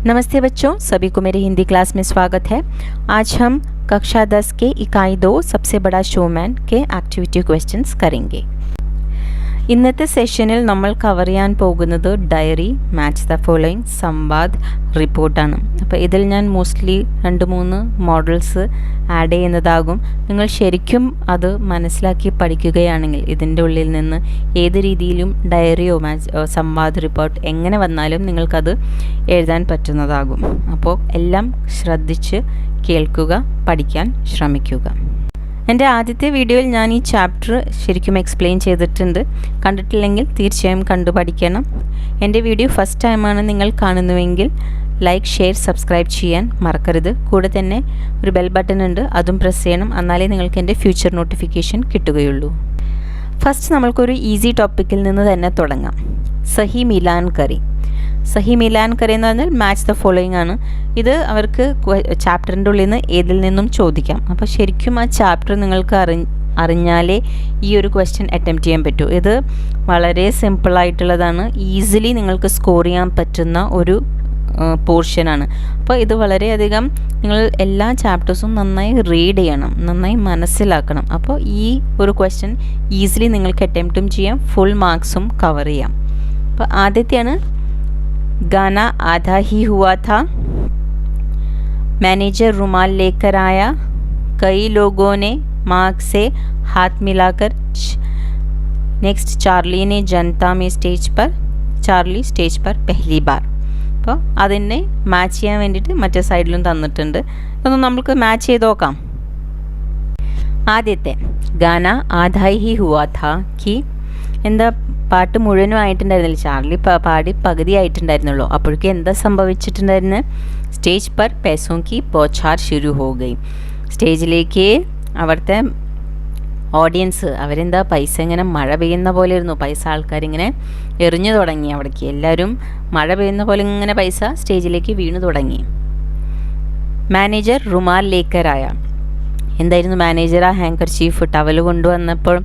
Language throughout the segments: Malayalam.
नमस्ते बच्चों, सभी को मेरे हिंदी क्लास में स्वागत है। आज हम कक्षा 10 के इकाई 2 सबसे बड़ा शोमैन के ആക്ടിവിറ്റി ക്വസ്റ്റ്യൻസ് करेंगे। ഇന്നത്തെ സെഷനിൽ നമ്മൾ കവർ ചെയ്യാൻ പോകുന്നത് diary, match the following, Samvad, റിപ്പോർട്ടാണ്. അപ്പോൾ ഇതിൽ ഞാൻ മോസ്റ്റ്ലി 2-3 മോഡൽസ് ആഡ് ചെയ്യുന്നതാകും. നിങ്ങൾ ശരിക്കും അത് മനസ്സിലാക്കി പഠിക്കുകയാണെങ്കിൽ ഇതിൻ്റെ ഉള്ളിൽ നിന്ന് ഏത് രീതിയിലും ഡയറിയോ സംവാദ്, റിപ്പോർട്ട് എങ്ങനെ വന്നാലും നിങ്ങൾക്കത് എഴുതാൻ പറ്റുന്നതാകും. അപ്പോൾ എല്ലാം ശ്രദ്ധിച്ച് കേൾക്കുക, പഠിക്കാൻ ശ്രമിക്കുക. എൻ്റെ ആദ്യത്തെ വീഡിയോയിൽ ഞാൻ ഈ ചാപ്റ്റർ ശരിക്കും എക്സ്പ്ലെയിൻ ചെയ്തിട്ടുണ്ട്. കണ്ടിട്ടില്ലെങ്കിൽ തീർച്ചയായും കണ്ടു പഠിക്കണം. എൻ്റെ വീഡിയോ ഫസ്റ്റ് ടൈമാണ് നിങ്ങൾ കാണുന്നുവെങ്കിൽ ലൈക്ക്, ഷെയർ, സബ്സ്ക്രൈബ് ചെയ്യാൻ മറക്കരുത്. കൂടെ തന്നെ ഒരു ബെൽ ബട്ടൺ ഉണ്ട്, അതും പ്രസ് ചെയ്യണം. എന്നാലേ നിങ്ങൾക്ക് എൻ്റെ ഫ്യൂച്ചർ നോട്ടിഫിക്കേഷൻ കിട്ടുകയുള്ളൂ. ഫസ്റ്റ് നമ്മൾക്കൊരു ഈസി ടോപ്പിക്കിൽ നിന്ന് തന്നെ തുടങ്ങാം. സഹി മിലാൻ കറി. സഹി മിലാൻ കറി എന്ന് പറഞ്ഞാൽ മാച്ച് ദ ഫോളോയിങ് ആണ്. ഇത് അവർക്ക് ചാപ്റ്ററിൻ്റെ ഉള്ളിൽ നിന്ന് ഏതിൽ നിന്നും ചോദിക്കാം. അപ്പോൾ ശരിക്കും ആ ചാപ്റ്റർ നിങ്ങൾക്ക് അറിഞ്ഞാലേ ഈ ഒരു ക്വസ്റ്റ്യൻ അറ്റംപ്റ്റ് ചെയ്യാൻ പറ്റൂ. ഇത് വളരെ സിമ്പിളായിട്ടുള്ളതാണ്. ഈസിലി നിങ്ങൾക്ക് സ്കോർ ചെയ്യാൻ പറ്റുന്ന ഒരു പോർഷനാണ്. അപ്പോൾ ഇത് വളരെയധികം നിങ്ങൾ എല്ലാ ചാപ്റ്റേഴ്സും നന്നായി റീഡ് ചെയ്യണം, നന്നായി മനസ്സിലാക്കണം. അപ്പോൾ ഈ ഒരു ക്വസ്റ്റ്യൻ ഈസിലി നിങ്ങൾക്ക് അറ്റംപ്റ്റും ചെയ്യാം, ഫുൾ മാർക്സും കവർ ചെയ്യാം. അപ്പോൾ ആദ്യത്തെയാണ് गाना आधा ही हुआ था, मैनेजर रुमाल लेकर आया, कई लोगों ने मार्क से हाथ मिलाकर। नेक्स्ट चार्ली ने जनता में चार्ली स्टेज पर पहली बार. അപ്പോൾ അതിനെ മാച്ച് ചെയ്യാൻ വേണ്ടിയിട്ട് മറ്റേ സൈഡിലും തന്നിട്ടുണ്ട്. അതൊന്ന് നമുക്ക് മാച്ച് ചെയ്ത് നോക്കാം. ആദ്യത്തെ ഗാന ആധാ ഹി ഹുവാ ഥാ കി, എന്താ പാട്ട് മുഴുവനും ആയിട്ടുണ്ടായിരുന്നില്ല, ചാർലി പാടി പകുതി ആയിട്ടുണ്ടായിരുന്നുള്ളൂ. അപ്പോഴേക്കും എന്താ സംഭവിച്ചിട്ടുണ്ടായിരുന്നു? സ്റ്റേജ് പർ पैसों की बौछार शुरू हो गई. സ്റ്റേജിലേക്ക് അവിടുത്തെ ഓഡിയൻസ് അവരെന്താ പൈസ ഇങ്ങനെ മഴ പെയ്യുന്ന പോലെ ഇരുന്നു. പൈസ ആൾക്കാരിങ്ങനെ എറിഞ്ഞു തുടങ്ങി. അവിടേക്ക് എല്ലാവരും മഴ പെയ്യുന്ന പോലെ ഇങ്ങനെ പൈസ സ്റ്റേജിലേക്ക് വീണു തുടങ്ങി. മാനേജർ റുമാൽ ലേക്കറായ, എന്തായിരുന്നു മാനേജർ ആ ഹാങ്കർ ചീഫ് ടവൽ കൊണ്ടുവന്നപ്പോൾ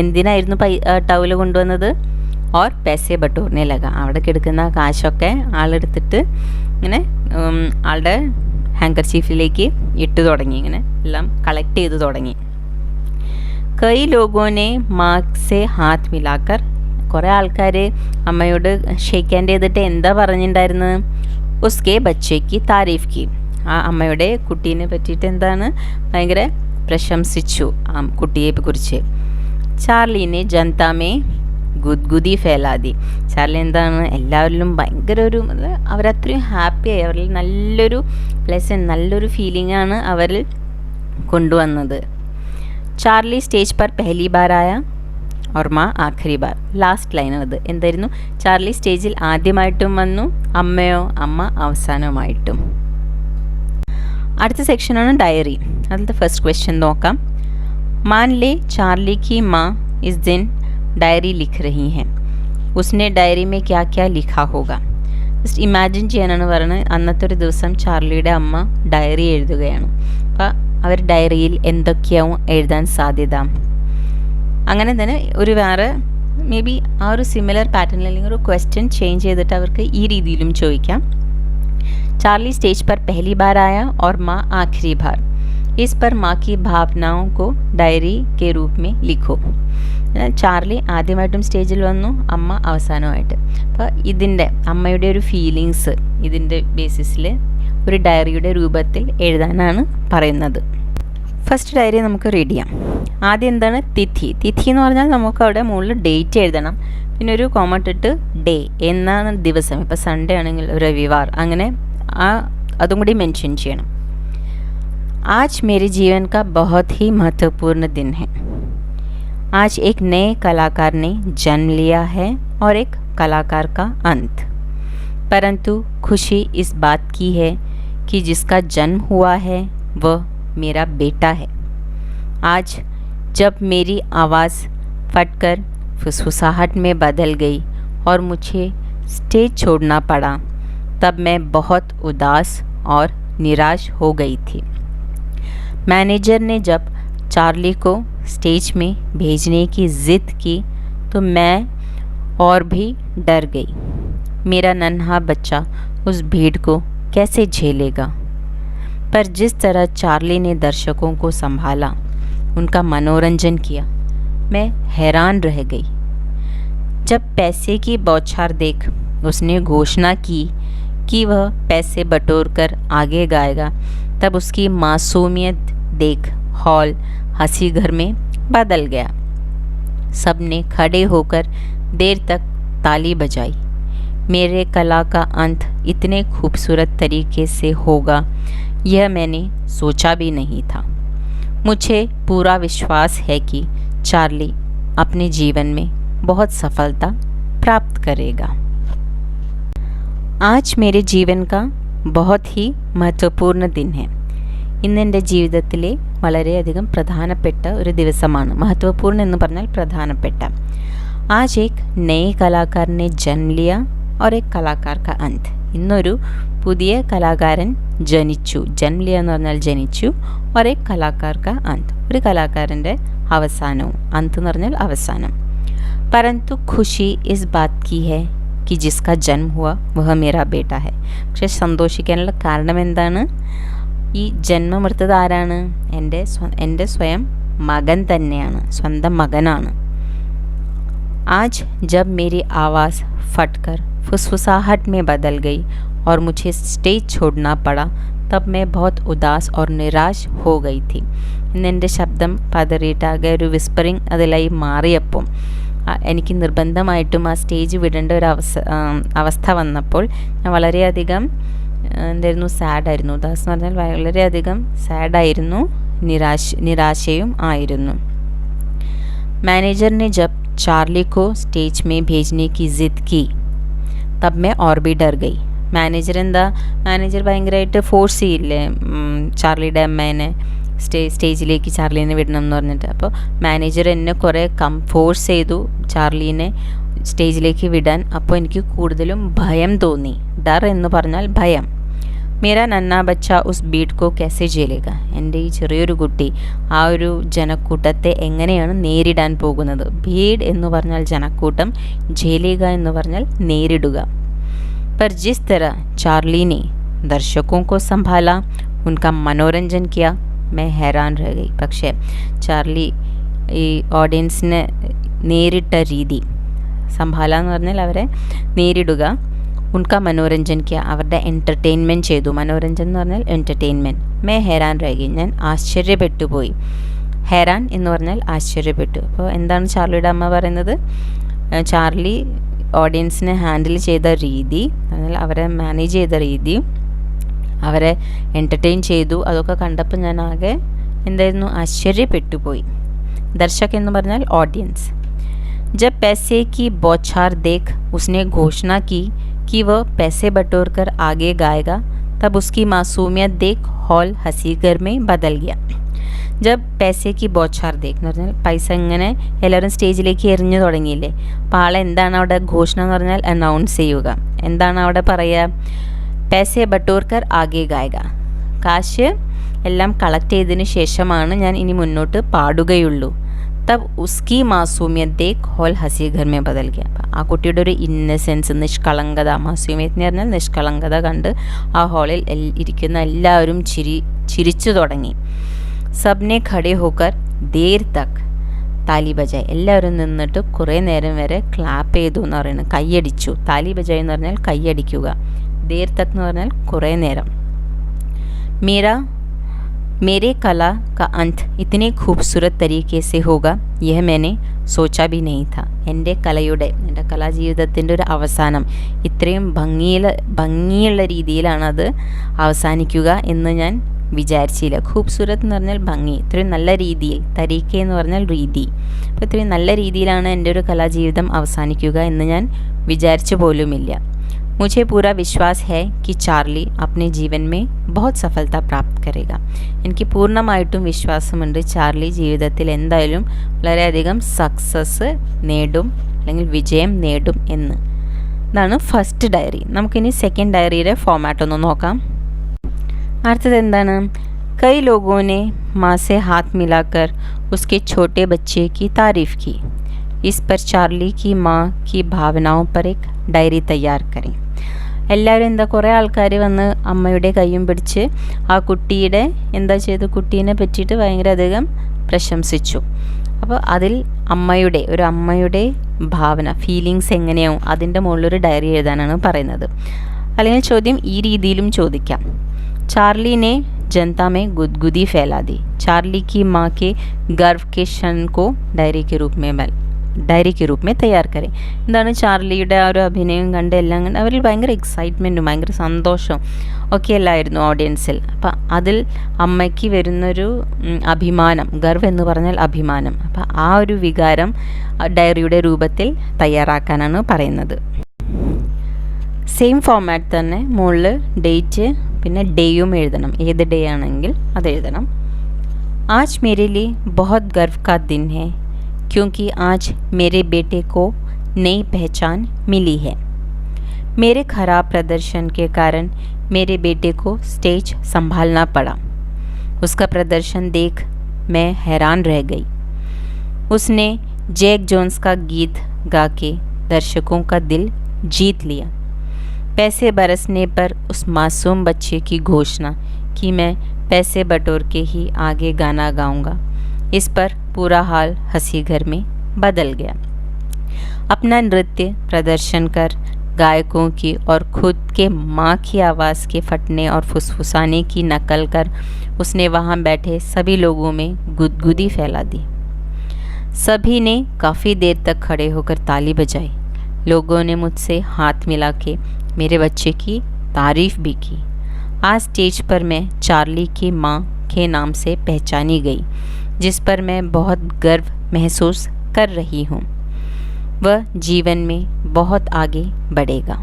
എന്തിനായിരുന്നു ടവൽ കൊണ്ടുവന്നത്? ഓർ पैसे बटोरने लगा. അവിടെ കിടക്കുന്ന കാശൊക്കെ ആളെടുത്തിട്ട് ഇങ്ങനെ ആളുടെ ഹാങ്കർ ചീഫിലേക്ക് ഇട്ട് തുടങ്ങി, ഇങ്ങനെ എല്ലാം കളക്ട് ചെയ്ത് തുടങ്ങി. കൈ ലോഗോനെ മാർക്ക് സെ ഹാത്ത് മിലാക്കർ, കുറേ ആൾക്കാർ അമ്മയോട് ഷേക്ക് ഹാൻഡ് ചെയ്തിട്ട് എന്താ പറഞ്ഞിട്ടുണ്ടായിരുന്നത്? ഉസ്കെ ബച്ചയ്ക്ക് താരീഫ് കി, ആ അമ്മയുടെ കുട്ടീനെ പറ്റിയിട്ട് എന്താണ് ഭയങ്കര പ്രശംസിച്ചു ആ കുട്ടിയെ കുറിച്ച്. ചാർലിനെ ജനതാമേ ഗുദ്ഗുദി ഫേലാതി, ചാർലി എന്താണ് എല്ലാവരിലും ഭയങ്കര ഒരു അവരത്രയും ഹാപ്പിയായി, അവരിൽ നല്ലൊരു നല്ലൊരു ഫീലിംഗാണ് അവരിൽ കൊണ്ടുവന്നത്. ചാർലി സ്റ്റേജ് പർ പെഹലി ബാർ ആയ और माँ ആഖരി ബാർ. ലാസ്റ്റ് ലൈൻ അത് എന്തായിരുന്നു? ചാർലി സ്റ്റേജിൽ ആദ്യമായിട്ടും വന്നു, അമ്മ അവസാനമായിട്ടും. അടുത്ത സെക്ഷനാണ് ഡയറി. അതിലത്തെ ഫസ്റ്റ് ക്വസ്റ്റ്യൻ നോക്കാം. मान ले चार्ली की माँ इस दिन डायरी लिख रही हैं, उसने डायरी में क्या क्या लिखा होगा? ജസ്റ്റ് ഇമാജിൻ ചെയ്യാനാണ് പറയുന്നത്. അന്നത്തെ ഒരു ദിവസം ചാർലിയുടെ അമ്മ ഡയറി എഴുതുകയാണ്. അപ്പോൾ അവർ ഡയറിയിൽ എന്തൊക്കെയാവും എഴുതാൻ സാധ്യത? അങ്ങനെ തന്നെ ഒരു വേറെ മേ ബി ആ ഒരു സിമിലർ പാറ്റേണിൽ അല്ലെങ്കിൽ ഒരു ക്വസ്റ്റ്യൻ ചേഞ്ച് ചെയ്തിട്ട് അവർക്ക് ഈ രീതിയിലും ചോദിക്കാം. चार्ली स्टेज पर पहली बार आया और माँ आखिरी बार, इस पर माँ की भावनाओं को डायरी के रूप में लिखो. ചാർലി ആദ്യമായിട്ടും സ്റ്റേജിൽ വന്നു, അമ്മ അവസാനമായിട്ട്. അപ്പോൾ ഇതിൻ്റെ അമ്മയുടെ ഒരു ഫീലിങ്സ് ഇതിൻ്റെ ബേസിസിൽ ഒരു ഡയറിയുടെ രൂപത്തിൽ എഴുതാനാണ് പറയുന്നത്. ഫസ്റ്റ് ഡയറി നമുക്ക് റീഡ് ചെയ്യാം. ആദ്യം എന്താണ്? തിഥി. തിഥി എന്ന് പറഞ്ഞാൽ നമുക്ക് അവിടെ മുകളിൽ ഡേറ്റ് എഴുതണം, പിന്നെ ഒരു കോമ ഇട്ടിട്ട് ഡേ, എന്നാണ് ദിവസം. ഇപ്പോൾ സൺഡേ ആണെങ്കിൽ രവിവാർ, അങ്ങനെ അതും കൂടി മെൻഷൻ ചെയ്യണം. आज मेरे जीवन का बहुत ही महत्वपूर्ण दिन है. आज एक नए कलाकार ने जन्म लिया है और एक कलाकार का अंत. परंतु खुशी इस बात की है कि जिसका जन्म हुआ है वह मेरा बेटा है. आज जब मेरी आवाज़ फटकर फुसफुसाहट में बदल गई और मुझे स्टेज छोड़ना पड़ा, तब मैं बहुत उदास और निराश हो गई थी. मैनेजर ने जब चार्ली को स्टेज में भेजने की ज़िद की तो मैं और भी डर गई. मेरा नन्हा बच्चा उस भीड़ को कैसे झेलेगा। पर जिस तरह चार्ली ने दर्शकों को संभाला, उनका मनोरंजन किया, मैं हैरान रह गई। जब पैसे की बौछार देख उसने घोषणा की कि वह पैसे बटोर कर आगे गाएगा, तब उसकी मासूमियत देख हॉल हंसी घर में बदल गया। सबने खड़े होकर देर तक ताली बजाई। मेरे कला का अंत इतने खूबसूरत तरीके से होगा, यह मैंने सोचा भी नहीं था। मुझे पूरा विश्वास है कि चार्ली अपने जीवन में बहुत सफलता प्राप्त करेगा। आज मेरे ജീവൻ का बहुत ही महत्वपूर्ण दिन है. ഇന്ന് എൻ്റെ ജീവിതത്തിലെ വളരെയധികം പ്രധാനപ്പെട്ട ഒരു ദിവസമാണ്. महत्वपूर्ण എന്ന് പറഞ്ഞാൽ പ്രധാനപ്പെട്ട. आज एक नए कलाकार ने जन्म लिया और एक कलाकार का अंत. ഇന്നൊരു പുതിയ കലാകാരൻ ജനിച്ചു. ജന്മ ലിയ എന്ന് പറഞ്ഞാൽ ജനിച്ചു. और एक कलाकार का अंत. ഒരു കലാകാരൻ്റെ അവസാനവും. अंत എന്ന് പറഞ്ഞാൽ അവസാനം. परंतु खुशी इस बात की है कि जिसका जन्म हुआ वह मेरा बेटा है. പക്ഷേ സന്തോഷിക്കാനുള്ള കാരണം എന്താണ്? ഈ ജന്മമെടുത്തത് ആരാണ്? എൻ്റെ സ്വയം മകൻ തന്നെയാണ്, സ്വന്തം മകനാണ്. आज जब मेरी आवाज़ फटकर फुसफुसाहट में बदल गई और मुझे स्टेज छोड़ना पड़ा, तब मैं बहुत उदास और निराश हो गई थी. ഇന്നെൻ്റെ ശബ്ദം പതറിയിട്ടാകെ ഒരു വിസ്പറിങ് അതിലായി മാറിയപ്പോൾ എനിക്ക് നിർബന്ധമായിട്ടും ആ സ്റ്റേജ് വിടേണ്ട ഒരു അവസ്ഥ വന്നപ്പോൾ ഞാൻ വളരെയധികം എന്തായിരുന്നു, സാഡായിരുന്നു. ഉദാസ് എന്ന് പറഞ്ഞാൽ വളരെയധികം സാഡായിരുന്നു, നിരാശയും ആയിരുന്നു. मैनेजर ने जब चार्ली को स्टेज में भेजने की ज़िद की, तब मैं और भी डर गई. മാനേജർ ഭയങ്കരമായിട്ട് ഫോഴ്സ് ചെയ്യില്ലേ ചാർലിയുടെ അമ്മേനെ സ്റ്റേജിലേക്ക് ചാർലീനെ വിടണം എന്ന് പറഞ്ഞിട്ട്. അപ്പോൾ മാനേജർ എന്നെ കുറേ ഫോഴ്സ് ചെയ്തു ചാർലീനെ സ്റ്റേജിലേക്ക് വിടാൻ. അപ്പോൾ എനിക്ക് കൂടുതലും ഭയം തോന്നി. ഡർ എന്ന് പറഞ്ഞാൽ ഭയം. മേരാ നന്നാ ബച്ച ഉസ് ഭീഡ് കോ कैसे झेलेगा. എൻ്റെ ഈ ചെറിയൊരു കുട്ടി ആ ഒരു ജനക്കൂട്ടത്തെ എങ്ങനെയാണ് നേരിടാൻ പോകുന്നത്? ഭീഡ് എന്ന് പറഞ്ഞാൽ ജനക്കൂട്ടം, झेलेगा എന്ന് പറഞ്ഞാൽ നേരിടുക. पर जिस तरह चार्ली ने दर्शकों को संभाला, उनका मनोरंजन किया, मैं हैरान रह गई. പക്ഷേ ചാർലി ഈ ഓഡിയൻസിനെ നേരിട്ട രീതി, സംഭാല എന്ന് പറഞ്ഞാൽ അവരെ നേരിടുക, ഉൻകാ മനോരഞ്ജൻ കിയ, അവരുടെ എൻ്റർടൈൻമെൻറ്റ് ചെയ്തു. മനോരഞ്ജൻ എന്ന് പറഞ്ഞാൽ എൻ്റർടൈൻമെൻറ്റ്. മേ ഹെരാൻ രഹി, ഞാൻ ആശ്ചര്യപ്പെട്ടു പോയി. ഹെരാൻ എന്ന് പറഞ്ഞാൽ ആശ്ചര്യപ്പെട്ടു. അപ്പോൾ എന്താണ് ചാർലിയുടെ അമ്മ പറയുന്നത്? ചാർലി ഓഡിയൻസിനെ ഹാൻഡിൽ ചെയ്ത രീതി, എന്നാൽ അവരെ മാനേജ് ചെയ്ത രീതി, അവരെ എൻ്റർടൈൻ ചെയ്തു, അതൊക്കെ കണ്ടപ്പോൾ ഞാൻ ആകെ എന്തായിരുന്നു, ആശ്ചര്യപ്പെട്ടു പോയി. ദർശക് എന്ന് പറഞ്ഞാൽ ഓഡിയൻസ്. जब पैसे की बौछार देख उसने घोषणा की कि वह पैसे बटोर कर आगे गाएगा, तब उसकी मासूमियत देख हॉल हंसी घर में बदल गया. जब पैसे की ബോച്ചാർ ദേഖ് എന്ന് പറഞ്ഞാൽ പൈസ ഇങ്ങനെ എല്ലാവരും സ്റ്റേജിലേക്ക് എറിഞ്ഞു തുടങ്ങിയില്ലേ. അപ്പോൾ ആളെ എന്താണ് അവിടെ ഘോഷണ എന്ന് പറഞ്ഞാൽ അനൗൺസ് ചെയ്യുക. എന്താണ് അവിടെ പറയുക? पैसे बटोर कर आगे गाएगा. കാശ് എല്ലാം കളക്ട് ചെയ്തതിന് ശേഷമാണ് ഞാൻ ഇനി മുന്നോട്ട് പാടുകയുള്ളൂ. തബ് ഉസ്കി മാസൂമിയത്ത് ദേഖ് ഹോൾ ഹസി ഘർ മേ ബദൽ ഗയ. ആ കുട്ടിയുടെ ഒരു ഇന്നസെൻസ്, നിഷ്കളങ്കത, മാസൂമിയത്ത് എന്ന് പറഞ്ഞാൽ നിഷ്കളങ്കത കണ്ട് ആ ഹാളിൽ ഇരിക്കുന്ന എല്ലാവരും ചിരിച്ചു തുടങ്ങി. സബ്നെ ഖഡേ ഹോക്കർ ദേർ തക് താലി ബജായ്. എല്ലാവരും നിന്നിട്ട് കുറേ നേരം വരെ ക്ലാപ്പ് ചെയ്തു എന്ന് പറയുന്നത്, കൈയടിച്ചു. താലി ബജായ് എന്ന് പറഞ്ഞാൽ കൈയടിക്കുക. ദേർ തക് എന്ന് പറഞ്ഞാൽ കുറേ നേരം. मेरे कला का अंत इतने खूबसूरत तरीके से होगा, यह मैंने सोचा भी नहीं था. എൻ്റെ കലാജീവിതത്തിൻ്റെ ഒരു അവസാനം ഇത്രയും ഭംഗിയുള്ള രീതിയിലാണത് അവസാനിക്കുക എന്ന് ഞാൻ വിചാരിച്ചില്ല. ഖൂബ്സൂരത്ത് എന്ന് പറഞ്ഞാൽ ഭംഗി, ഇത്രയും നല്ല രീതിയിൽ. തരീക്ക എന്ന് പറഞ്ഞാൽ രീതി. അപ്പോൾ ഇത്രയും നല്ല രീതിയിലാണ് എൻ്റെ ഒരു കലാജീവിതം അവസാനിക്കുക എന്ന് ഞാൻ വിചാരിച്ചു പോലുമില്ല. मुझे पूरा विश्वास है कि चार्ली अपने जीवन में बहुत सफलता प्राप्त करेगा. എനിക്ക് പൂർണ്ണമായിട്ടും വിശ്വാസമുണ്ട് ചാർലി ജീവിതത്തിൽ എന്തായാലും വളരെയധികം സക്സസ് നേടും, അല്ലെങ്കിൽ വിജയം നേടും എന്ന്. ഇതാണ് ഫസ്റ്റ് ഡയറി. നമുക്കിനി സെക്കൻഡ് ഡയറിയുടെ ഫോമാറ്റ് ഒന്ന് നോക്കാം. അടുത്തത് എന്താണ്? कई लोगों ने माँ से हाथ मिलाकर उसके छोटे बच्चे की तारीफ़ की. इस पर चार्ली की माँ की भावनाओं पर एक डायरी तैयार करें. എല്ലാവരും എന്താ കുറേ ആൾക്കാർ വന്ന് അമ്മയുടെ കൈയും പിടിച്ച് ആ കുട്ടിയുടെ എന്താ ചെയ്തു, കുട്ടീനെ പറ്റിയിട്ട് ഭയങ്കര അധികം പ്രശംസിച്ചു. അപ്പോൾ അതിൽ ഒരു അമ്മയുടെ ഭാവന, ഫീലിങ്സ് എങ്ങനെയാവും അതിൻ്റെ മുകളിലൊരു ഡയറി എഴുതാനാണ് പറയുന്നത്. അല്ലെങ്കിൽ ചോദ്യം ഈ രീതിയിലും ചോദിക്കാം. चार्ली ने जनता में गुदगुदी फैला दी. चार्ली की माँ के गर्व के क्षण को डायरी के रूप में तैयार करें. എന്താണ് ചാർലിയുടെ ആ ഒരു അഭിനയം കണ്ട് എല്ലാം കണ്ട് അവരിൽ ഭയങ്കര എക്സൈറ്റ്മെൻറ്റും ഭയങ്കര സന്തോഷവും ഒക്കെ എല്ലായിരുന്നു ഓഡിയൻസിൽ. അപ്പം അതിൽ അമ്മയ്ക്ക് വരുന്നൊരു അഭിമാനം, ഗർവ് എന്ന് പറഞ്ഞാൽ അഭിമാനം, അപ്പം ആ ഒരു വികാരം ഡയറിയുടെ രൂപത്തിൽ തയ്യാറാക്കാനാണ് പറയുന്നത്. സെയിം ഫോമാറ്റ് തന്നെ മുകളിൽ ഡേറ്റ് പിന്നെ ഡേയും എഴുതണം. ഏത് ഡേ ആണെങ്കിൽ അത് എഴുതണം. आज मेरे लिए बहुत गर्व का दिन है क्योंकि आज मेरे बेटे को नई पहचान मिली है. मेरे खराब प्रदर्शन के कारण मेरे बेटे को स्टेज संभालना पड़ा. उसका प्रदर्शन देख मैं हैरान रह गई. उसने जैक जोन्स का गीत गा के दर्शकों का दिल जीत लिया. पैसे बरसने पर उस मासूम बच्चे की घोषणा कि मैं पैसे बटोर के ही आगे गाना गाऊंगा, इस पर पूरा हाल हंसी घर में बदल गया. अपना नृत्य प्रदर्शन कर गायकों की और खुद के माँ की आवाज़ के फटने और फुसफुसाने की नकल कर उसने वहाँ बैठे सभी लोगों में गुदगुदी फैला दी. सभी ने काफ़ी देर तक खड़े होकर ताली बजाई. लोगों ने मुझसे हाथ मिला के मेरे बच्चे की तारीफ़ भी की. आज स्टेज पर मैं चार्ली की माँ के नाम से पहचानी गई, जिस पर मैं बहुत गर्व महसूस कर रही हूँ. वह जीवन में बहुत आगे बढ़ेगा.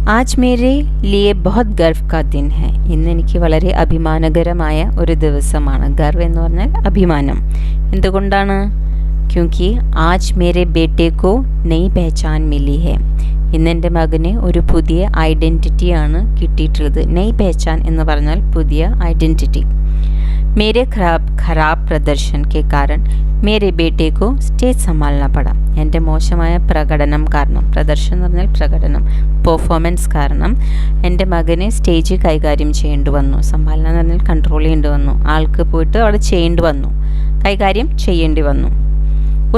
आज मेरे लिए बहुत गर्व का दिन है. ഇന്ന് എനിക്ക് വളരെ അഭിമാനകരമായ ഒരു ദിവസമാണ്. ഗർവ് എന്ന് പറഞ്ഞാൽ അഭിമാനം. എന്തുകൊണ്ടാണ്? क्योंकि आज मेरे बेटे को नई पहचान मिली है. ഇന്ന് എൻ്റെ മകന് ഒരു പുതിയ ഐഡൻറ്റിറ്റിയാണ് കിട്ടിയിട്ടുള്ളത്. നെയ് പെഹച്ചാൻ എന്ന് പറഞ്ഞാൽ പുതിയ ഐഡൻറ്റിറ്റി. മേരെ ഖരാബ് പ്രദർശൻ കെ കാരൺ മേരെ ബേട്ടെ കോ സ്റ്റേജ് സമാൽന പട. എൻ്റെ മോശമായ പ്രകടനം കാരണം, പ്രദർശനം എന്ന് പറഞ്ഞാൽ പ്രകടനം, പെർഫോമൻസ് കാരണം എൻ്റെ മകന് സ്റ്റേജ് കൈകാര്യം ചെയ്യേണ്ടി വന്നു. സമാൽന എന്ന് പറഞ്ഞാൽ കൺട്രോൾ ചെയ്യേണ്ടി വന്നു. ആൾക്ക് പോയിട്ട് അവിടെ ചെയ്യേണ്ടി വന്നു, കൈകാര്യം ചെയ്യേണ്ടി വന്നു.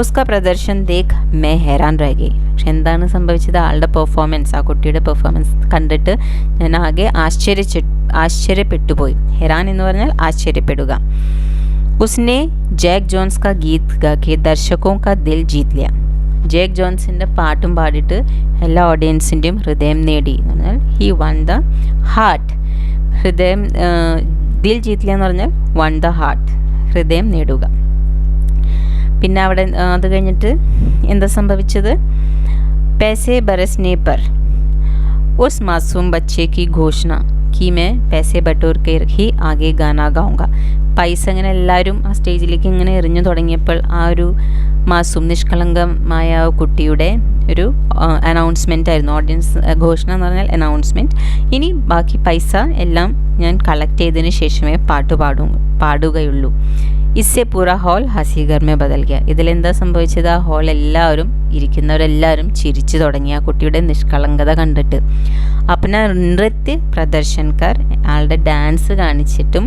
ഉസ്ക പ്രദർശൻ ദേഖ് മേ ഹെറാൻ രഹ ഗയി. പക്ഷെ എന്താണ് സംഭവിച്ചത്? ആളുടെ പെർഫോമൻസ്, ആ കുട്ടിയുടെ പെർഫോമൻസ് കണ്ടിട്ട് ഞാൻ ആകെ ആശ്ചര്യപ്പെട്ടുപോയി. ഹെറാൻ എന്ന് പറഞ്ഞാൽ ആശ്ചര്യപ്പെടുക. ഉസ്നെ ജാക്ക് ജോൺസ് കാ ഗീത് ഗാക്കെ ദർശകോ കാ ദിൽ ജീത് ലിയ. ജാക്ക് ജോൺസിൻ്റെ പാട്ടും പാടിയിട്ട് എല്ലാ ഓഡിയൻസിൻ്റെയും ഹൃദയം നേടി എന്ന് പറഞ്ഞാൽ ഹി വൺ ദ ഹാർട്ട്. ഹൃദയം, ദിൽ ജീത് ലിയ എന്ന് പറഞ്ഞാൽ വൺ ദ ഹാർട്ട്, ഹൃദയം നേടുക. പിന്നെ അവിടെ അത് കഴിഞ്ഞിട്ട് എന്താ സംഭവിച്ചത്? पैसे बरसने पर उस मासूम बच्चे की घोषणा कि मैं पैसे बटोर कर ही आगे गाना गाऊंगा. പൈസ ഇങ്ങനെ എല്ലാവരും ആ സ്റ്റേജിലേക്ക് ഇങ്ങനെ എറിഞ്ഞു തുടങ്ങിയപ്പോൾ ആ ഒരു മാസൂം, നിഷ്കളങ്കമായ കുട്ടിയുടെ ഒരു അനൗൺസ്മെൻ്റ് ആയിരുന്നു. ഓഡിയൻസ് ഘോഷണ എന്ന് പറഞ്ഞാൽ അനൗൺസ്മെൻറ്റ്. ഇനി ബാക്കി പൈസ എല്ലാം ഞാൻ കളക്ട് ചെയ്തതിന് ശേഷമേ പാടുകയുള്ളൂ. ഇസ്സെ പൂര ഹോൾ ഹസിഗർ മേ ബദൽ ഗയ. ഇതിലെന്താ സംഭവിച്ചത്? ആ ഹോൾ എല്ലാവരും, ഇരിക്കുന്നവരെല്ലാവരും ചിരിച്ചു തുടങ്ങി ആ കുട്ടിയുടെ നിഷ്കളങ്കത കണ്ടിട്ട്. അപ്പന നൃത്യ പ്രദർശൻകാർ, ആളുടെ ഡാൻസ് കാണിച്ചിട്ടും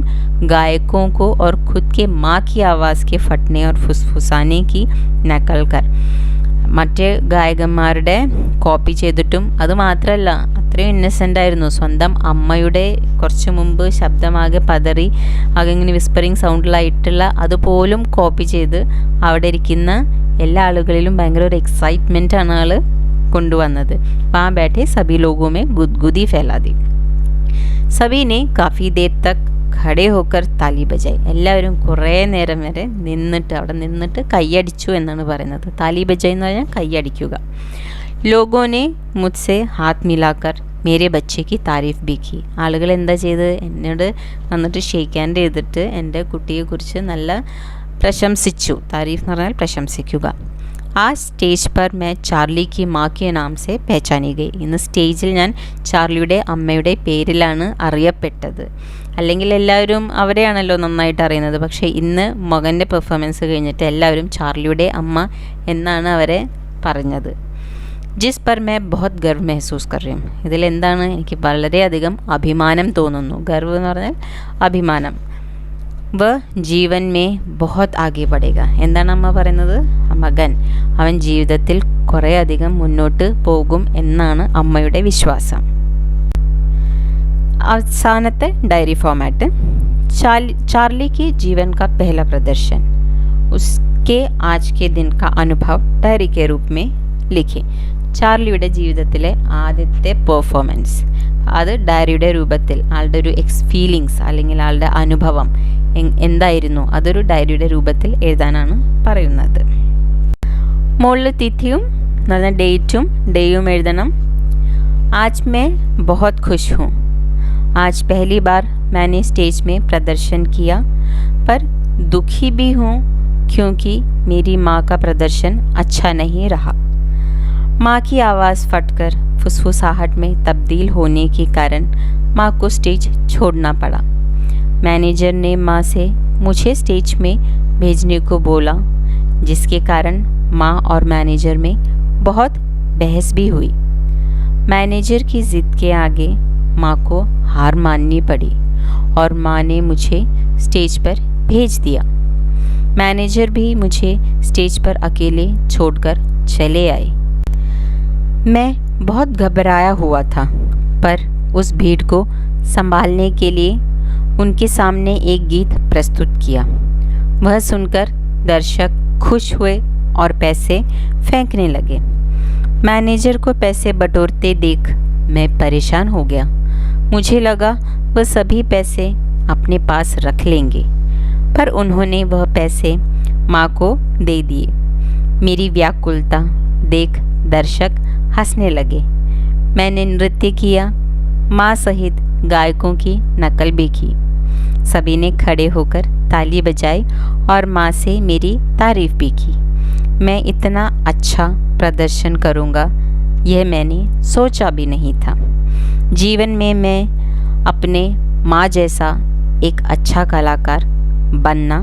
ഗായകോं को और खुद के माँ की आवाज़ के फटने और फुसफुसाने की नकल कर. മറ്റേ ഗായകന്മാരുടെ കോപ്പി ചെയ്തിട്ടും, അത് മാത്രമല്ല അത്രയും ഇന്നസെൻ്റ് ആയിരുന്നു. സ്വന്തം അമ്മയുടെ കുറച്ച് മുമ്പ് ശബ്ദമാകെ പതറി ആകെ ഇങ്ങനെ വിസ്പറിങ് സൗണ്ടിലായിട്ടുള്ള അതുപോലും കോപ്പി ചെയ്ത് അവിടെ ഇരിക്കുന്ന എല്ലാ ആളുകളിലും ഭയങ്കര ഒരു എക്സൈറ്റ്മെൻറ്റാണ് ആൾ കൊണ്ടുവന്നത്. വാ ബൈഠെ സഭി ലോഗോ മേ ഗുദ്ഗുദി ഫൈലാ ദി. സഭി നെ കാഫി ദേർ തക് ഖടേ ഹോക്കർ താലി ബജായി. എല്ലാവരും കുറേ നേരം വരെ അവിടെ നിന്നിട്ട് കൈയടിച്ചു എന്നാണ് പറയുന്നത്. താലി ബജായി എന്ന് പറഞ്ഞാൽ കൈയടിക്കുക. ലോഗോനെ മുത്സെ ഹാത്ത് മിലാക്കർ മേരെ ബച്ചയ്ക്ക് താരീഫ് ബി കി. ആളുകൾ എന്താ ചെയ്ത്? എന്നോട് വന്നിട്ട് ഷെയ്ക്ക് ഹാൻഡ് ചെയ്തിട്ട് എൻ്റെ കുട്ടിയെക്കുറിച്ച് നല്ല പ്രശംസിച്ചു. താരീഫ് എന്ന് പറഞ്ഞാൽ പ്രശംസിക്കുക. ആ സ്റ്റേജ് പർ മേ ചാർലി കി മാ കെ നാം സെ പെഹചാനി ഗയി. ഇന്ന് സ്റ്റേജിൽ ഞാൻ ചാർലിയുടെ അമ്മയുടെ പേരിലാണ് അറിയപ്പെട്ടത്. അല്ലെങ്കിൽ എല്ലാവരും അവരെയാണല്ലോ നന്നായിട്ട് അറിയുന്നത്. പക്ഷേ ഇന്ന് മകൻ്റെ പെർഫോമൻസ് കഴിഞ്ഞിട്ട് എല്ലാവരും ചാർലിയുടെ അമ്മ എന്നാണ് അവരെ പറഞ്ഞത്. जिस पर मैं बहुत गर्व महसूस कर रही हूँ. ഇതിൽ എന്താണ് എനിക്ക് വളരെയധികം അഭിമാനം തോന്നുന്നു. ഗർവ് എന്ന് പറഞ്ഞാൽ അഭിമാനം. വ ജീവൻ മേ ബഹുത് ആगे बढ़ेगा. എന്താണ് അമ്മ പറയുന്നത്? മകൻ അവൻ ജീവിതത്തിൽ കുറേ അധികം മുന്നോട്ട് പോകും എന്നാണ് അമ്മയുടെ വിശ്വാസം. അവസാനത്തെ ഡയറി ഫോമാറ്റ്. चार्ली के जीवन का पहला प्रदर्शन. उसके आज के दिन का अनुभव डायरी के रूप में लिखें. ചാർലിയുടെ ജീവിതത്തിലെ ആദ്യത്തെ പെർഫോമൻസ് അത് ഡയറിയുടെ രൂപത്തിൽ ആളുടെ ഒരു ഫീലിങ്സ് അല്ലെങ്കിൽ ആളുടെ അനുഭവം എന്തായിരുന്നു അതൊരു ഡയറിയുടെ രൂപത്തിൽ എഴുതാനാണ് പറയുന്നത്. മുകളിൽ തിഥിയും ഡേയും എഴുതണം. ആജ് मैं बहुत खुश हूँ. आज पहली बार मैंने स्टेज में प्रदर्शन किया पर दुखी भी हूँ क्योंकि मेरी माँ का प्रदर्शन अच्छा नहीं रहा. माँ की आवाज़ फटकर फुसफुसाहट में तब्दील होने के कारण माँ को स्टेज छोड़ना पड़ा. मैनेजर ने माँ से मुझे स्टेज में भेजने को बोला जिसके कारण माँ और मैनेजर में बहुत बहस भी हुई. मैनेजर की ज़िद के आगे माँ को हार माननी पड़ी और माँ ने मुझे स्टेज पर भेज दिया. मैनेजर भी मुझे स्टेज पर अकेले छोड़कर चले आए. मैं बहुत घबराया हुआ था पर उस भीड़ को संभालने के लिए उनके सामने एक गीत प्रस्तुत किया. वह सुनकर दर्शक खुश हुए और पैसे फेंकने लगे. मैनेजर को पैसे बटोरते देख मैं परेशान हो गया. मुझे लगा वह सभी पैसे अपने पास रख लेंगे पर उन्होंने वह पैसे माँ को दे दिए. मेरी व्याकुलता देख दर्शक हंसने लगे. मैंने नृत्य किया. माँ सहित गायकों की नकल भी की. सभी ने खड़े होकर ताली बजाई और माँ से मेरी तारीफ भी की. मैं इतना अच्छा प्रदर्शन करूँगा यह मैंने सोचा भी नहीं था. जीवन में मैं अपने माँ जैसा एक अच्छा कलाकार बनना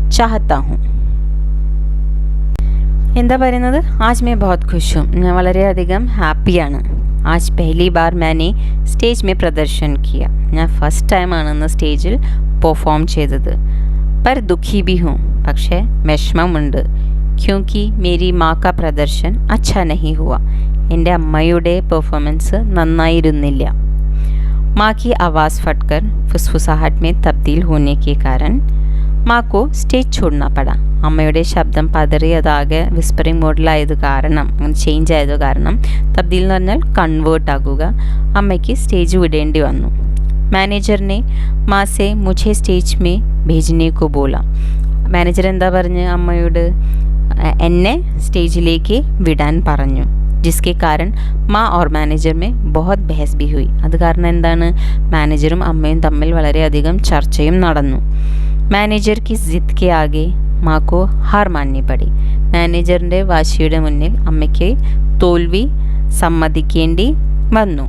चाहता हूँ. എന്താ പറയുന്നത്? ആജ് मैं बहुत खुश हूँ. ഞാൻ വളരെയധികം ഹാപ്പിയാണ്. ആജ് पहली बार मैंने സ്റ്റേജ് में प्रदर्शन किया. ഞാൻ ഫസ്റ്റ് ടൈമാണ് ഇന്ന് സ്റ്റേജിൽ പെർഫോം ചെയ്തത്. पर दुखी भी हूँ. പക്ഷേ വിഷമമുണ്ട്. क्योंकि मेरी माँ का प्रदर्शन अच्छा नहीं हुआ. എൻ്റെ അമ്മയുടെ പെർഫോമൻസ് നന്നായിരുന്നില്ല. माँ की आवाज़ फटकर फुसफुसाहट में तब्दील होने के कारण माँ को സ്റ്റേജ് छोड़ना पड़ा. അമ്മയുടെ ശബ്ദം പതറിയതാകെ വിസ്പറിംഗ് മോഡിലായത് കാരണം ചേഞ്ച് ആയത് കാരണം തബ്ദീൽ എന്ന് പറഞ്ഞാൽ കൺവേർട്ട് ആകുക. അമ്മയ്ക്ക് സ്റ്റേജ് വിടേണ്ടി വന്നു. മാനേജർ ने माँ से मुझे स्टेज में भेजने को बोला. മാനേജർ എന്താ പറഞ്ഞ് അമ്മയോട് എന്നെ സ്റ്റേജിലേക്ക് വിടാൻ പറഞ്ഞു. जिसके कारण माँ और मैनेजर में बहुत बहस भी हुई. അത് കാരണം എന്താണ് മാനേജറും അമ്മയും തമ്മിൽ വളരെയധികം ചർച്ചയും നടന്നു. മാനേജർ की जिद के आगे माँ को हार माननी पड़ी. മാനേജറിൻ്റെ വാശിയുടെ മുന്നിൽ അമ്മയ്ക്ക് തോൽവി സമ്മതിക്കേണ്ടി വന്നു.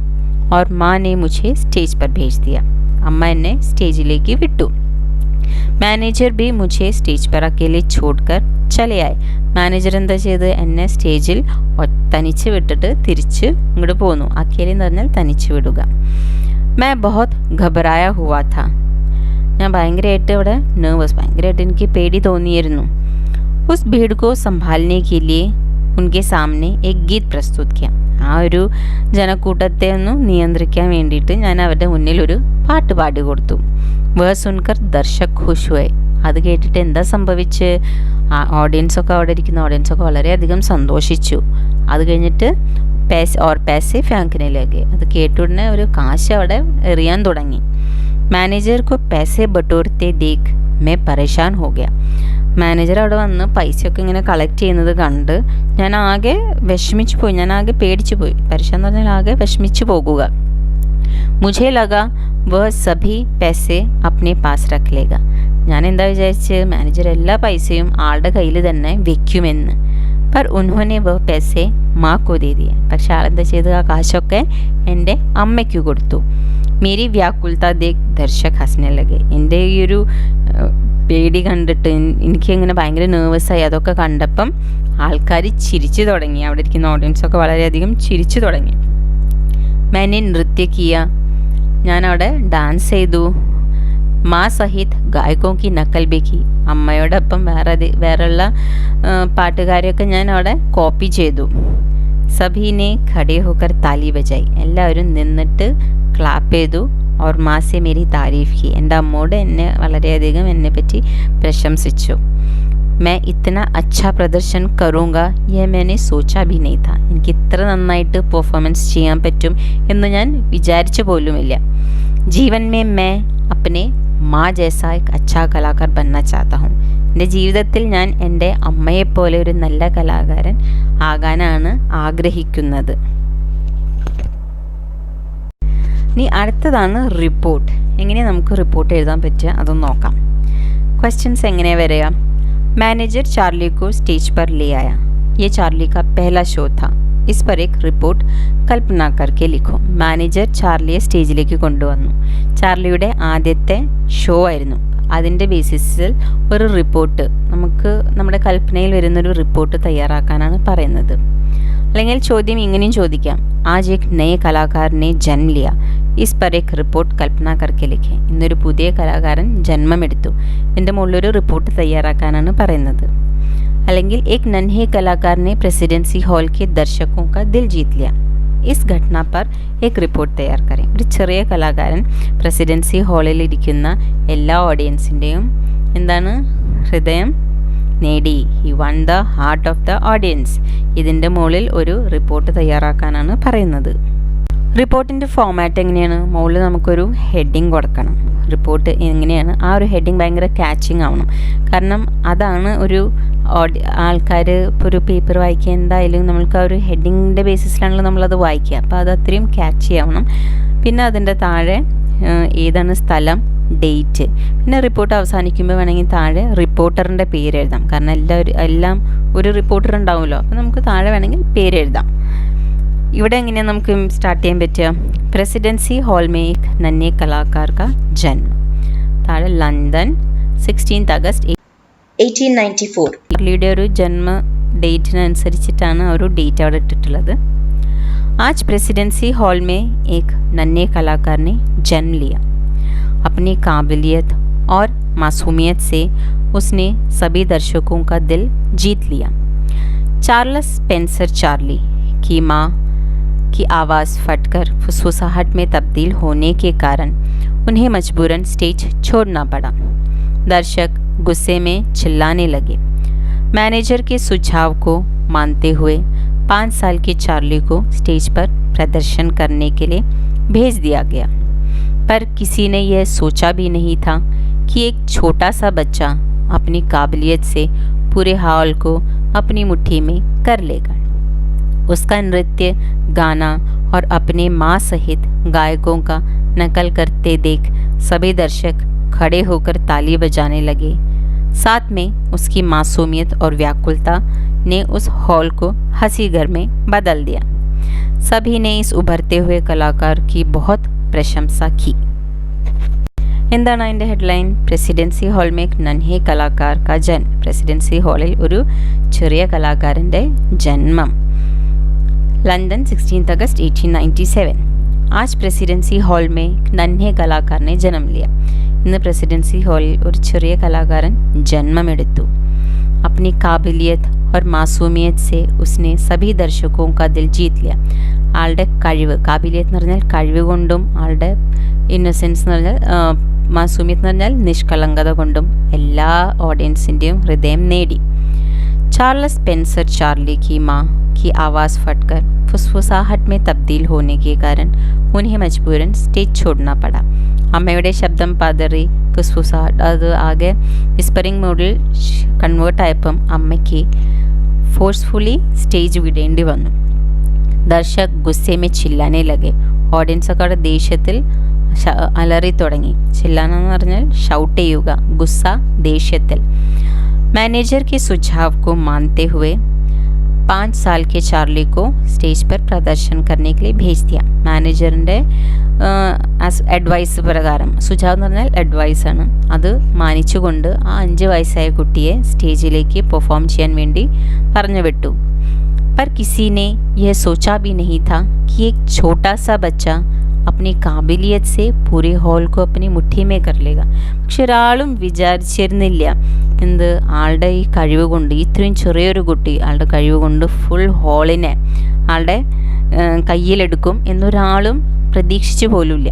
और माँ ने मुझे स्टेज पर भेज दिया. അമ്മ എന്നെ സ്റ്റേജിലേക്ക് വിട്ടു. മാനേജർ भी मुझे स्टेज पर अकेले छोड़कर चले आए. മാനേജർ എന്താ ചെയ്ത് എന്നെ സ്റ്റേജിൽ തനിച്ച് വിട്ടിട്ട് തിരിച്ച് ഇങ്ങോട്ട് പോന്നു. അക്കേലി എന്ന് പറഞ്ഞാൽ തനിച്ച് വിടുക. मैं बहुत घबराया हुआ था. ഞാൻ ഭയങ്കരമായിട്ട് ഇവിടെ നെർവസ് ഭയങ്കരമായിട്ട് എനിക്ക് പേടി തോന്നിയിരുന്നു. उस भीड़ को संभालने के लिए उनके सामने एक गीत प्रस्तुत किया. ആ ഒരു ജനക്കൂട്ടത്തെ ഒന്ന് നിയന്ത്രിക്കാൻ വേണ്ടിയിട്ട് ഞാൻ അവരുടെ മുന്നിൽ ഒരു പാട്ട് പാടി കൊടുത്തു. वह सुनकर दर्शक खुश हुए. അത് കേട്ടിട്ട് എന്താ സംഭവിച്ച് ഓഡിയൻസൊക്കെ അവിടെ ഇരിക്കുന്ന ഓഡിയൻസൊക്കെ വളരെയധികം സന്തോഷിച്ചു. അത് കഴിഞ്ഞിട്ട് पैसे फेंकने लगे. അത് കേട്ടുടനെ ഒരു കാശ് അവിടെ എറിയാൻ തുടങ്ങി. മാനേജർ को पैसे बटोरते देख मैं परेशान हो गया. മാനേജർ അവിടെ വന്ന് പൈസയൊക്കെ ഇങ്ങനെ കളക്ട് ചെയ്യുന്നത് കണ്ട് ഞാൻ ആകെ വിഷമിച്ചു പോയി. ഞാൻ ആകെ പേടിച്ചു പോയി. പരീക്ഷ എന്ന് പറഞ്ഞാൽ ആകെ വിഷമിച്ചു പോകുക. मुझे लगा वह सभी पैसे अपने पास रख लेगा. ഞാൻ എന്താ വിചാരിച്ച് മാനേജർ എല്ലാ പൈസയും ആളുടെ കയ്യിൽ തന്നെ വെക്കുമെന്ന്. पर उन्होंने वह पैसे माँ को दे दिए. പക്ഷെ ആളെന്താ ചെയ്ത് ആ കാശൊക്കെ എൻ്റെ അമ്മയ്ക്ക് കൊടുത്തു. मेरी व्याकुलता देख दर्शक हंसने लगे. എൻ്റെ ഈ ഒരു പേടി കണ്ടിട്ട് എനിക്കിങ്ങനെ ഭയങ്കര നെർവസായി. അതൊക്കെ കണ്ടപ്പം ആൾക്കാർ ചിരിച്ചു തുടങ്ങി. അവിടെ ഇരിക്കുന്ന ഓഡിയൻസൊക്കെ വളരെയധികം ചിരിച്ചു തുടങ്ങി. मैंने नृत्य किया, ഞാൻ അവിടെ ഡാൻസ് ചെയ്തു. മാ സഹിത് ഗായകോം കി നക്കൽ ബി കി, അമ്മയോടൊപ്പം വേറെയുള്ള പാട്ടുകാരെയൊക്കെ ഞാൻ അവിടെ കോപ്പി ചെയ്തു. സഭീനെ ഖടേ ഹോക്കർ താലി ബജായി, എല്ലാവരും നിന്നിട്ട് ക്ലാപ്പ് ചെയ്തു. और माँ से मेरी तारीफ़ की, എൻ്റെ അമ്മോട് വളരെയധികം എന്നെപ്പറ്റി പ്രശംസിച്ചു. मैं इतना अच्छा प्रदर्शन करूँगा यह मैंने सोचा भी नहीं था, എനിക്ക് ഇത്ര നന്നായിട്ട് പെർഫോമൻസ് ചെയ്യാൻ പറ്റും എന്ന് ഞാൻ വിചാരിച്ചു പോലുമില്ല. जीवन में मैं अपने माँ जैसा एक अच्छा कलाकार बनना चाहता हूँ, എൻ്റെ ജീവിതത്തിൽ ഞാൻ എൻ്റെ അമ്മയെപ്പോലെ ഒരു നല്ല കലാകാരൻ ആകാനാണ് ആഗ്രഹിക്കുന്നത്. ഇനി അടുത്തതാണ് റിപ്പോർട്ട്. എങ്ങനെ നമുക്ക് റിപ്പോർട്ട് എഴുതാൻ പറ്റുക അതൊന്ന് നോക്കാം. ക്വസ്റ്റ്യൻസ് എങ്ങനെ വരിക? मैनेजर चार्ली को स्टेज पर ले आया, ये चार्ली का पहला शो था, इस पर एक रिपोर्ट कल्पना करके लिखो. മാനേജർ ചാർലിയെ സ്റ്റേജിലേക്ക് കൊണ്ടുവന്നു. ചാർലിയുടെ ആദ്യത്തെ ഷോ ആയിരുന്നു. അതിൻ്റെ ബേസിസിൽ ഒരു റിപ്പോർട്ട്, നമുക്ക് നമ്മുടെ കൽപ്പനയിൽ വരുന്നൊരു റിപ്പോർട്ട് തയ്യാറാക്കാനാണ് പറയുന്നത്. അല്ലെങ്കിൽ ചോദ്യം ഇങ്ങനെയും ചോദിക്കാം, ആജ് ഏക് നയെ കലാകാരനെ ജന്മ ലിയ, ഇസ് പർ ഏക് റിപ്പോർട്ട് കൽപ്പന കർക്കെ ലിഖെ, ഇന്നൊരു പുതിയ കലാകാരൻ ജന്മമെടുത്തു, ഇതിൻ്റെ മുകളിലൊരു റിപ്പോർട്ട് തയ്യാറാക്കാനാണ് പറയുന്നത്. അല്ലെങ്കിൽ ഏക് നൻഹെ കലാകാരനെ പ്രസിഡൻസി ഹാൾ കെ ദർശകോं का दिल जीत लिया, ഇസ് ഘട്ടന പർ ഏക് റിപ്പോർട്ട് തയ്യാർ കരേം. ഒരു ചെറിയ കലാകാരൻ പ്രസിഡൻസി ഹാളിൽ ഇരിക്കുന്ന എല്ലാ ഓഡിയൻസിൻ്റെയും ഹൃദയം നേടി. He one the heart of the audience. ഇതിൻ്റെ മുകളിൽ ഒരു റിപ്പോർട്ട് തയ്യാറാക്കാനാണ് പറയുന്നത്. റിപ്പോർട്ടിൻ്റെ ഫോമാറ്റ് എങ്ങനെയാണ്? മുകളിൽ നമുക്കൊരു ഹെഡിങ് കൊടുക്കണം. റിപ്പോർട്ട് എങ്ങനെയാണ്? ആ ഒരു ഹെഡിങ് ഭയങ്കര ക്യാച്ചിങ് ആവണം. കാരണം അതാണ് ഒരു ആൾക്കാർ ഇപ്പോൾ ഒരു പേപ്പർ വായിക്കുക എന്തായാലും നമ്മൾക്ക് ആ ഒരു ഹെഡിങ്ങിൻ്റെ ബേസിസിലാണല്ലോ നമ്മളത് വായിക്കുക. അപ്പോൾ അത് അത്രയും ക്യാച്ചി ആവണം. പിന്നെ അതിൻ്റെ താഴെ ഏതാണ് സ്ഥലം, ഡേറ്റ്. പിന്നെ റിപ്പോർട്ട് അവസാനിക്കുമ്പോൾ വേണമെങ്കിൽ താഴെ റിപ്പോർട്ടറിൻ്റെ പേര് എഴുതാം. കാരണം എല്ലാം ഒരു റിപ്പോർട്ടർ ഉണ്ടാവുമല്ലോ, അപ്പോൾ നമുക്ക് താഴെ വേണമെങ്കിൽ പേര് എഴുതാം. ഇവിടെ എങ്ങനെയാണ് നമുക്ക് സ്റ്റാർട്ട് ചെയ്യാൻ പറ്റുക? പ്രസിഡൻസി ഹാൾ മേ ഏക് നന്നെ കലാകാർ കാ ജന്മ, താഴെ ലണ്ടൻ 16 അഗസ്റ്റ് 1894. ഇറ്റലിയുടെ ഒരു ജന്മ ഡേറ്റിനനുസരിച്ചിട്ടാണ് ഒരു ഡേറ്റ് അവിടെ ഇട്ടിട്ടുള്ളത്. ആജ് പ്രസിഡൻസി ഹാൾ മേ ഏക് നന്നെ കലാകാർ ने जन्म लिया, अपनी काबिलियत और मासूमियत से उसने सभी दर्शकों का दिल जीत लिया. चार्ल्स स्पेंसर चार्ली की माँ की आवाज़ फटकर फुसफुसाहट में तब्दील होने के कारण उन्हें मजबूरन स्टेज छोड़ना पड़ा. दर्शक गुस्से में चिल्लाने लगे. मैनेजर के सुझाव को मानते हुए 5 साल के चार्ली को स्टेज पर प्रदर्शन करने के लिए भेज दिया गया. पर किसी ने यह सोचा भी नहीं था कि एक छोटा सा बच्चा अपनी काबिलियत से पूरे हॉल को अपनी मुट्ठी में कर लेगा. उसका नृत्य, गाना और अपने माँ सहित गायकों का नकल करते देख सभी दर्शक खड़े होकर ताली बजाने लगे. साथ में उसकी मासूमियत और व्याकुलता ने उस हॉल को हंसी घर में बदल दिया. सभी ने इस उभरते हुए कलाकार की बहुत പ്രശംസ की. എന്താണ് അതിൻ്റെ ഹെഡ്ലൈൻ? പ്രസിഡൻസി ഹാൾ മേക്ക് നൻഹെ കലാകാർ കാ ജന്മ, പ്രസിഡൻസി ഹാളിൽ ഒരു ചെറിയ കലാകാരൻ്റെ ജന്മം. London 16 August 1897. ആജ് പ്രസിഡൻസി ഹാൾ മേ നൻഹെ കലാകാർ ने जन्म लिया, ഇന്ന് പ്രസിഡൻസി ഹാളിൽ ഒരു ചെറിയ കലാകാരൻ ജന്മമെടുത്തു. अपनी काबिलियत और मासूमियत से उसने सभी दर्शकों का दिल जीत लिया. ആളുടെ കഴിവ്, കാബിലിയത്ത് എന്ന് പറഞ്ഞാൽ കഴിവ് കൊണ്ടും ആളുടെ ഇന്നസെൻസ് എന്ന് പറഞ്ഞാൽ മാസൂമിയത്ത് എന്ന് പറഞ്ഞാൽ നിഷ്കളങ്കത കൊണ്ടും എല്ലാ ഓഡിയൻസിൻ്റെയും ഹൃദയം നേടി. चार्ल्स स्पेंसर चार्ली की माँ की आवाज़ फटकर फुसफुसाहट में तब्दील होने के कारण उन्हें मजबूरन സ്റ്റേജ് छोड़ना पड़ा. അമ്മയുടെ ശബ്ദം പതറി ഫുസ്ഫുസാഹട്ട് അത് ആകെ വിസ്പറിംഗ് മോഡിൽ കൺവേർട്ടായപ്പം അമ്മയ്ക്ക് ഫോഴ്സ്ഫുള്ളി സ്റ്റേജ് വിടേണ്ടി വന്നു. ദർശക് ഗുസ്സെ മേ ചില്ലാനെ ലഗെ, ഓഡിയൻസൊക്കെ അവിടെ ദേഷ്യത്തിൽ അലറി തുടങ്ങി. ചില്ലാനെന്ന് പറഞ്ഞാൽ ഷൗട്ട് ചെയ്യുക, ഗുസ്സ ദേഷ്യത്തിൽ. मैनेजर के सुझाव को मानते हुए 5 साल के चार्ली को സ്റ്റേജ് पर प्रदर्शन करने के लिए भेज दिया. മാനേജറിൻ്റെ അഡ്വൈസ് പ്രകാരം, സുജാവ് എന്ന് പറഞ്ഞാൽ അഡ്വൈസാണ്, അത് മാനിച്ചുകൊണ്ട് ആ 5 വയസ്സായ കുട്ടിയെ സ്റ്റേജിലേക്ക് പെർഫോം ചെയ്യാൻ വേണ്ടി പറഞ്ഞു വിട്ടു. पर किसी ने यह सोचा भी नहीं था कि एक छोटा सा बच्चा अपनी काबिलियत से पूरे हॉल को अपनी मुट्ठी में कर लेगा. പക്ഷെ ഒരാളും വിചാരിച്ചിരുന്നില്ല എന്ത്, ആളുടെ ഈ കഴിവ് കൊണ്ട്, ഇത്രയും ചെറിയൊരു കുട്ടി ആളുടെ കഴിവ് കൊണ്ട് ഫുൾ ഹോളിനെ ആളുടെ കയ്യിലെടുക്കും എന്നൊരാളും പ്രതീക്ഷിച്ചു പോലുമില്ല.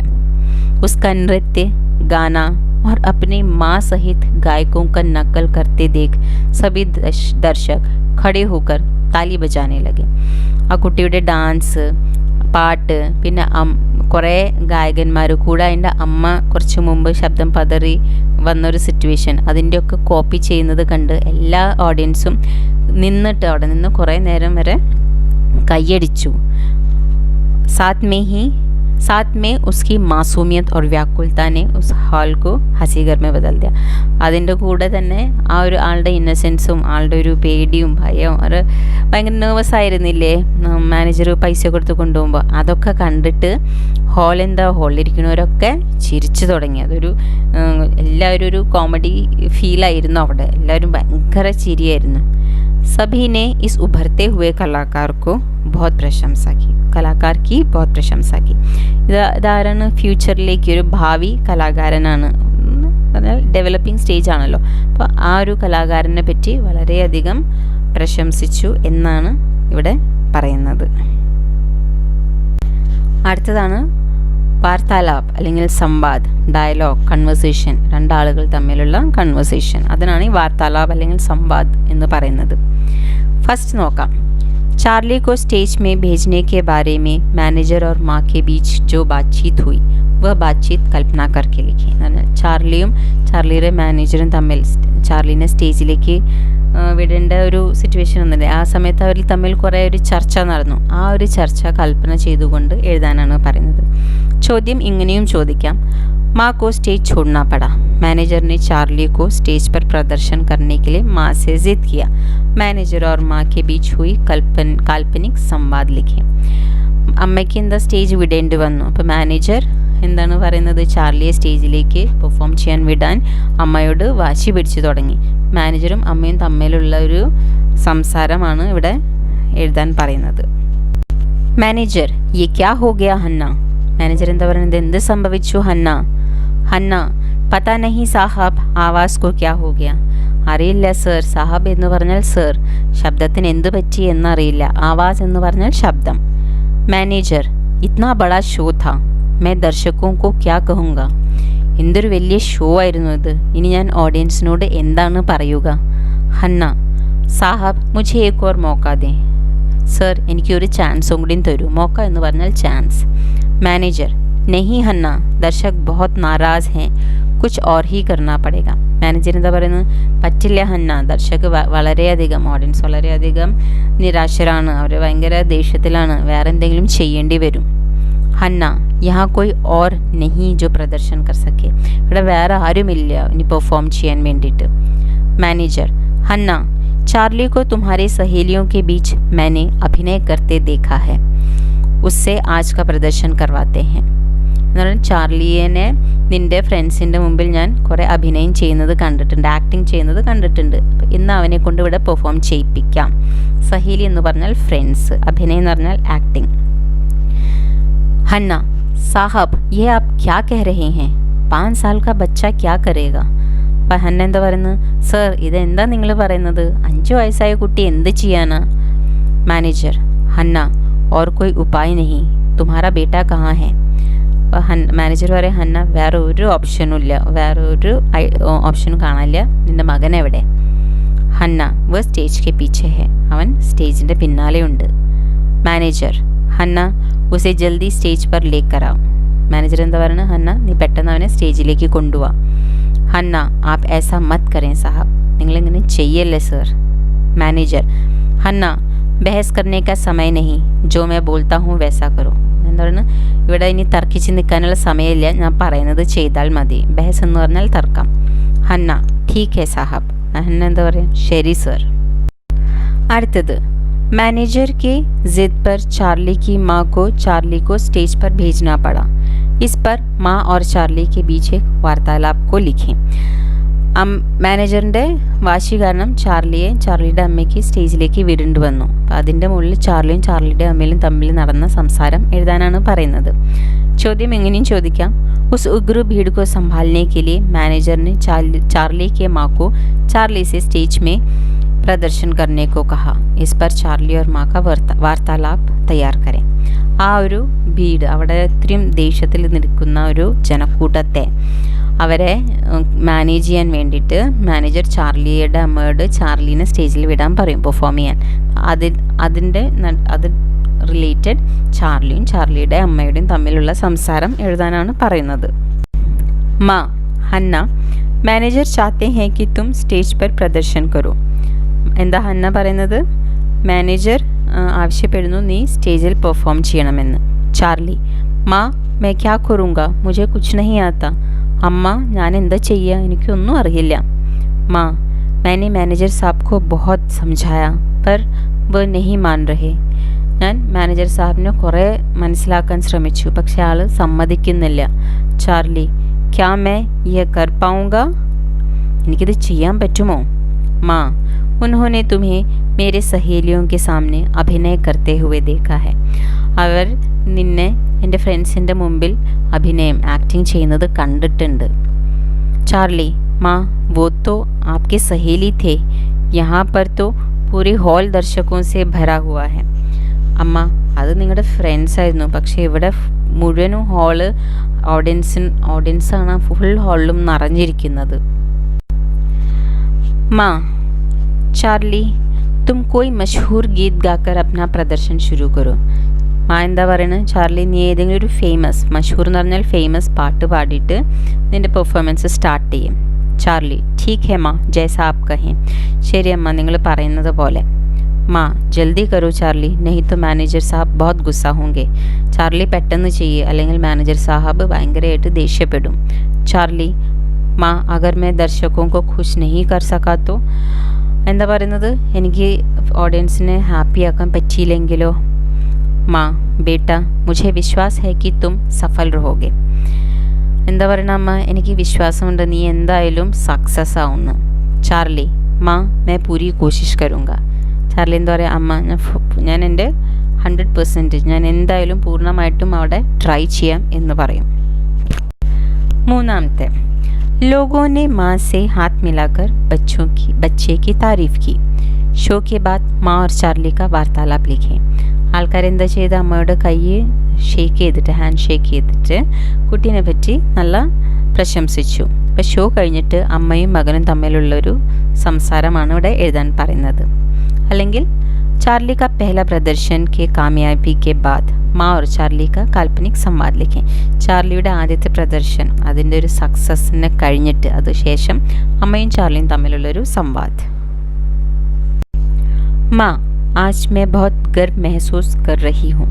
उसका नृत्य गाना और अपनी माँ सहित गायकों का नकल करते देख सभी दर्शक खड़े होकर താലി ബജാനെ ലഗെ. ആ കുട്ടിയുടെ ഡാൻസ്, പാട്ട്, പിന്നെ കുറേ ഗായകന്മാർ കൂടെ അതിൻ്റെ അമ്മ കുറച്ച് മുമ്പ് ശബ്ദം പതറി വന്നൊരു സിറ്റുവേഷൻ, അതിൻ്റെയൊക്കെ കോപ്പി ചെയ്യുന്നത് കണ്ട് എല്ലാ ഓഡിയൻസും നിന്നിട്ട് അവിടെ നിന്ന് കുറേ നേരം വരെ കൈയടിച്ചു. साथ में उसकी मासूमियत और व्याकुलता ने उस हॉल को हसीघर में बदल दिया. അതിൻ്റെ കൂടെ തന്നെ ആ ഒരു ആളുടെ ഇന്നസെൻസും ആളുടെ ഒരു പേടിയും ഭയവും, അത് ഭയങ്കര നെർവസ് ആയിരുന്നില്ലേ മാനേജർ പൈസ കൊടുത്ത് കൊണ്ടുപോകുമ്പോൾ, അതൊക്കെ കണ്ടിട്ട് ഹോളിലിരിക്കുന്നവരൊക്കെ ചിരിച്ചു തുടങ്ങി. അതൊരു എല്ലാവരും ഒരു കോമഡി ഫീലായിരുന്നു അവിടെ, എല്ലാവരും ഭയങ്കര ചിരിയായിരുന്നു. सभी ने इस उभरते हुए कलाकार की बहुत प्रशंसा की. ഇതാരാണ്, ഫ്യൂച്ചറിലേക്ക് ഒരു ഭാവി കലാകാരനാണ്, പറഞ്ഞാൽ ഡെവലപ്പിംഗ് സ്റ്റേജ് ആണല്ലോ. അപ്പോൾ ആ ഒരു കലാകാരനെ പറ്റി വളരെയധികം പ്രശംസിച്ചു എന്നാണ് ഇവിടെ പറയുന്നത്. അടുത്തതാണ് വാർത്താലാപ് അല്ലെങ്കിൽ സംവാദ്, ഡയലോഗ്, കൺവേഴ്സേഷൻ, രണ്ടാളുകൾ തമ്മിലുള്ള കൺവേഴ്സേഷൻ, അതിനാണ് ഈ വാർത്താലാപ് അല്ലെങ്കിൽ സംവാദ് എന്ന് പറയുന്നത്. ഫസ്റ്റ് നോക്കാം. चार्ली को स्टेज में भेजने के बारे में मैनेजर और माँ के बीच जो बातचीत हुई वह बातचीत कल्पना करके लिखी. ചാർലിയും ചാർലിയുടെ മാനേജറും തമ്മിൽ ചാർലിനെ സ്റ്റേജിലേക്ക് വിടേണ്ട ഒരു സിറ്റുവേഷൻ വന്നില്ലേ, ആ സമയത്ത് അവർ തമ്മിൽ കുറേ ഒരു ചർച്ച നടന്നു. ആ ഒരു ചർച്ച കൽപ്പന ചെയ്തുകൊണ്ട് എഴുതാനാണ് പറയുന്നത്. ചോദ്യം ഇങ്ങനെയും ചോദിക്കാം. माँ को स्टेज छोड़ना पड़ा. मैनेजर ने चार्ली को स्टेज पर प्रदर्शन करने के लिए माँ से जिद किया. मैनेजर और माँ के बीच हुई काल्पनिक संवाद लिखे. അമ്മയ്ക്ക് എന്താ സ്റ്റേജ് വിടേണ്ടി വന്നു. അപ്പോൾ മാനേജർ എന്താണ് പറയുന്നത്, ചാർലിയെ സ്റ്റേജിലേക്ക് പെർഫോം ചെയ്യാൻ വിടാൻ അമ്മയോട് വാശി പിടിച്ചു തുടങ്ങി. മാനേജറും അമ്മയും തമ്മിലുള്ള ഒരു സംസാരമാണ് ഇവിടെ എഴുതാൻ പറയുന്നത്. മാനേജർ, യേ ക്യാ ഹോ ഗയാ ഹന്ന. മാനേജർ എന്താ പറയുന്നത്, എന്ത് സംഭവിച്ചു ഹന്ന. ഹന്ന, പതാ നഹി സാഹബ്, ആവാസ് കോ ക്യാ ഹോ ഗയാ. അറിയില്ല സർ. സാഹബ് എന്ന് പറഞ്ഞാൽ സർ, ശബ്ദത്തിന് എന്ത് പറ്റി എന്നറിയില്ല. ആവാസ് എന്ന് പറഞ്ഞാൽ ശബ്ദം. മാനേജർ, ഇത്നാ ബഡാ ഷോ താ, മേ ദർശകോं को क्या कहूँगा. എന്തൊരു വലിയ ഷോ ആയിരുന്നു ഇത്, ഇനി ഞാൻ ഓഡിയൻസിനോട് എന്താണ് പറയുക. ഹന്ന, സാഹബ് മുझे एक और मौका दें. സർ, എനിക്കൊരു ചാൻസും കൂടി തരൂ. മോക്ക എന്ന് പറഞ്ഞാൽ ചാൻസ്. മാനേജർ, नहीं हन्ना, दर्शक बहुत नाराज़ हैं, कुछ और ही करना पड़ेगा. മാനേജർ എന്താ പറയുന്നത്, പറ്റില്ല ഹന്ന, ദർശക് വളരെയധികം, ഓഡിയൻസ് വളരെയധികം നിരാശരാണ്, അവർ ഭയങ്കര ദേഷ്യത്തിലാണ്, വേറെ എന്തെങ്കിലും ചെയ്യേണ്ടി വരും. ഹന്ന, യഹാ കോയി ഓർ നഹി ജോ പ്രദർശൻ കർ സക്കെ. ഇവിടെ വേറെ ആരുമില്ല ഇനി പെർഫോം ചെയ്യാൻ വേണ്ടിയിട്ട്. മാനേജർ, ഹന്ന, चार्ली को तुम्हारे सहेलियों के बीच मैंने अभिनय करते देखा है, उससे आज का प्रदर्शन करवाते हैं. എന്ന് പറഞ്ഞാൽ ചാർലിയെ നിൻ്റെ ഫ്രണ്ട്സിൻ്റെ മുമ്പിൽ ഞാൻ കുറേ അഭിനയം ചെയ്യുന്നത് കണ്ടിട്ടുണ്ട്, ആക്ടിങ് ചെയ്യുന്നത് കണ്ടിട്ടുണ്ട്. ഇന്ന് അവനെ കൊണ്ട് ഇവിടെ പെർഫോം ചെയ്യിപ്പിക്കാം. സഹേലി എന്ന് പറഞ്ഞാൽ ഫ്രണ്ട്സ്, അഭിനയം എന്ന് പറഞ്ഞാൽ ആക്ടിങ്. ഹന്ന, സാഹബ് യേ ആപ് ക്യാ കഹ രഹേ ഹൈൻ, 5 साल का बच्चा क्या करेगा. അപ്പം ഹന്ന എന്താ പറയുന്നത്, സർ ഇതെന്താ നിങ്ങൾ പറയുന്നത്, 5 വയസ്സായ കുട്ടി എന്ത് ചെയ്യാനാ. മാനേജർ, ഹന്ന, और कोई उपाय नहीं, तुम्हारा बेटा कहाँ है. അപ്പോൾ മാനേജർ പറയും, ഹന്ന, വേറെ ഒരു ഓപ്ഷനും ഇല്ല, വേറെ ഒരു ഓപ്ഷനും കാണാനില്ല, നിൻ്റെ മകൻ എവിടെ. ഹന്ന, വ സ്റ്റേജ് കെ പീछे है, അവൻ സ്റ്റേജിൻ്റെ പിന്നാലെയുണ്ട്. മാനേജർ, ഹന്ന, ഉസെ ജൽദി സ്റ്റേജ് पर लेकर आओ. മാനേജർ എന്താ പറയുന്നത്, ഹന്ന നീ പെട്ടെന്ന് അവനെ സ്റ്റേജിലേക്ക് കൊണ്ടുപോവാ. ഹന്ന, ആപ് ऐसा मत करें साहब, നിങ്ങളിങ്ങനെ ചെയ്യല്ലേ സർ. മാനേജർ, ഹന്ന, ബഹസ് करने का समय नहीं, जो मैं बोलता हूँ वैसा करो. എന്താ പറയുന്നത്, ഇവിടെ ഇനി തർക്കിച്ച് നിൽക്കാനുള്ള സമയമില്ല, ഞാൻ പറയുന്നത് ചെയ്താൽ മതി. ബഹസ് എന്ന് പറഞ്ഞാൽ തർക്കം. ഹന്ന, ठीक है साहब. ഹന്ന എന്താ പറയുക, ശരി സർ. അടുത്തത് मैनेजर के जिद पर चार्ली की माँ को चार्ली को स्टेज पर भेजना पड़ा. इस पर माँ और चार्ली के बीच एक वार्तालाप को लिखें. മാനേജറിൻ്റെ വാശി കാരണം ചാർലിയുടെ അമ്മയ്ക്ക് സ്റ്റേജിലേക്ക് വിടേണ്ടി വന്നു. അപ്പോൾ അതിൻ്റെ മുകളിൽ ചാർലിയും ചാർലിയുടെ അമ്മയും തമ്മിൽ നടന്ന സംസാരം എഴുതാനാണ് പറയുന്നത്. ചോദ്യം എങ്ങനെയും ചോദിക്കാം. उस उग्र भीड़ को संभालने के लिए मैनेजर ने चार्ली के माँ को चार्ली से स्टेज में प्रदर्शन करने को कहा. इस पर चार्ली और माँ का वार्तालाप तैयार करें. ആ ഒരു ഭീഡ്, അവിടെ ഇത്രയും ദേഷ്യത്തിൽ നിൽക്കുന്ന ഒരു ജനക്കൂട്ടത്തെ അവരെ മാനേജ് ചെയ്യാൻ വേണ്ടിയിട്ട് മാനേജർ ചാർലിയുടെ അമ്മയോട് ചാർലീനെ സ്റ്റേജിൽ വിടാൻ പറയും പെർഫോം ചെയ്യാൻ. അത് റിലേറ്റഡ് ചാർലിയും ചാർലിയുടെ അമ്മയുടെയും തമ്മിലുള്ള സംസാരം എഴുതാനാണ് പറയുന്നത്. മാ ഹന്ന മാനേജർ ചാഹത്തെ ഹേ കി തും സ്റ്റേജ് പർ പ്രദർശൻ കരോ. എന്താ ഹന്ന പറയുന്നത്? മാനേജർ ആവശ്യപ്പെടുന്നു നീ സ്റ്റേജിൽ പെർഫോം ചെയ്യണമെന്ന്. ചാർലി മാ മേ ക്യാ കറൂംഗാ മുझे കുച്ച് നഹീ ആതാ. അമ്മ ഞാൻ എന്താ ചെയ്യുക, എനിക്കൊന്നും അറിയില്ല. മാ मैंने मैनेजर साहब को बहुत समझाया पर वो नहीं मान रहे. ഞാൻ മാനേജർ സാഹിബിനെ കുറേ മനസ്സിലാക്കാൻ ശ്രമിച്ചു, പക്ഷെ ആൾ സമ്മതിക്കുന്നില്ല. ചാർലി ക്യാ മേ യേ കർ പാऊंगा. എനിക്കിത് ചെയ്യാൻ പറ്റുമോ? മാ ഉൻഹോനെ തുമ്ഹെ മേരെ സഹേലിയോं के सामने अभिनय करते हुए देखा है. അവർ നിന്നെ എൻ്റെ ഫ്രണ്ട്സിൻ്റെ മുമ്പിൽ ആക്ടിങ് ചെയ്യുന്നത് കണ്ടിട്ടുണ്ട്. ചാർലി മാ वो तो आपके सहेली थे, यहाँ पर तो पूरे हॉल दर्शकों से भरा हुआ है. അമ്മ അത് നിങ്ങളുടെ ഫ്രണ്ട്സ് ആയിരുന്നു, പക്ഷേ ഇവിടെ മുഴുവനും ഹാള് ഓഡിയൻസാണ്, ഫുൾ ഹാളിലും നിറഞ്ഞിരിക്കുന്നത്. മാ ചാർലി തും കോയി മഷഹൂർ ഗീത് ഗാക്കർ അപ്നാ പ്രദർശൻ ശുരു കരോ. മാ എന്താ പറയുന്നത്? ചാർലി നീ ഏതെങ്കിലും ഒരു മഷഹൂർ എന്ന് പറഞ്ഞാൽ ഫേമസ് പാട്ട് പാടിയിട്ട് നിൻ്റെ പെർഫോമൻസ് സ്റ്റാർട്ട് ചെയ്യും. ചാർലി ठीक है माँ जैसा आप कहें. ശരി അമ്മ, നിങ്ങൾ പറയുന്നത് പോലെ. മാ ജൽദി കരോ ചാർലി नहीं तो मैनेजर साहब बहुत गुस्सा होंगे. ചാർലി പെട്ടെന്ന് ചെയ്യ്, അല്ലെങ്കിൽ മാനേജർ സാഹബ് ഭയങ്കരമായിട്ട് ദേഷ്യപ്പെടും. ചാർലി മാ അഗർ मैं दर्शकों को खुश नहीं कर सका तो. എന്താ പറയുന്നത്? എനിക്ക് ഓഡിയൻസിനെ ഹാപ്പി ആക്കാൻ പറ്റിയില്ലെങ്കിലോ? മാ ബേട്ട മുझे विश्वास है कि तुम सफल रहोगे. എന്താ പറയണ അമ്മ? എനിക്ക് വിശ്വാസമുണ്ട് നീ എന്തായാലും സക്സസ് ആവുന്നു. ചാർലി മാ मैं पूरी कोशिश करूँगा. ചാർലി എന്താ പറയുക? അമ്മ ഞാൻ എൻ്റെ 100% ഞാൻ എന്തായാലും പൂർണ്ണമായിട്ടും അവിടെ ട്രൈ ചെയ്യാം എന്ന് പറയും. മൂന്നാമത്തെ लोगों ने माँ से हाथ मिलाकर बच्चे की तारीफ़ की. ഷോ के बाद माँ और चार्ली का वार्तालाप लिखें. ആൾക്കാരെന്താ ചെയ്ത് അമ്മയുടെ കൈ ഹാൻഡ് ഷേക്ക് ചെയ്തിട്ട് കുട്ടീനെ പറ്റി നല്ല പ്രശംസിച്ചു. അപ്പോൾ ഷോ കഴിഞ്ഞിട്ട് അമ്മയും മകനും തമ്മിലുള്ളൊരു സംസാരമാണ് ഇവിടെ എഴുതാൻ പറയുന്നത്. അല്ലെങ്കിൽ चार्ली का पहला प्रदर्शन के कामयाबी के बाद माँ और चार्ली का काल्पनिक संवाद लिखें. ചാർലിയുടെ ആദ്യത്തെ പ്രദർശൻ അതിൻ്റെ ഒരു സക്സസ്സിനെ കഴിഞ്ഞിട്ട് അതിനുശേഷം അമ്മയും ചാർലിയും തമ്മിലുള്ളൊരു സംവാദ്. മാ ആജ് मैं बहुत गर्व महसूस कर रही हूँ.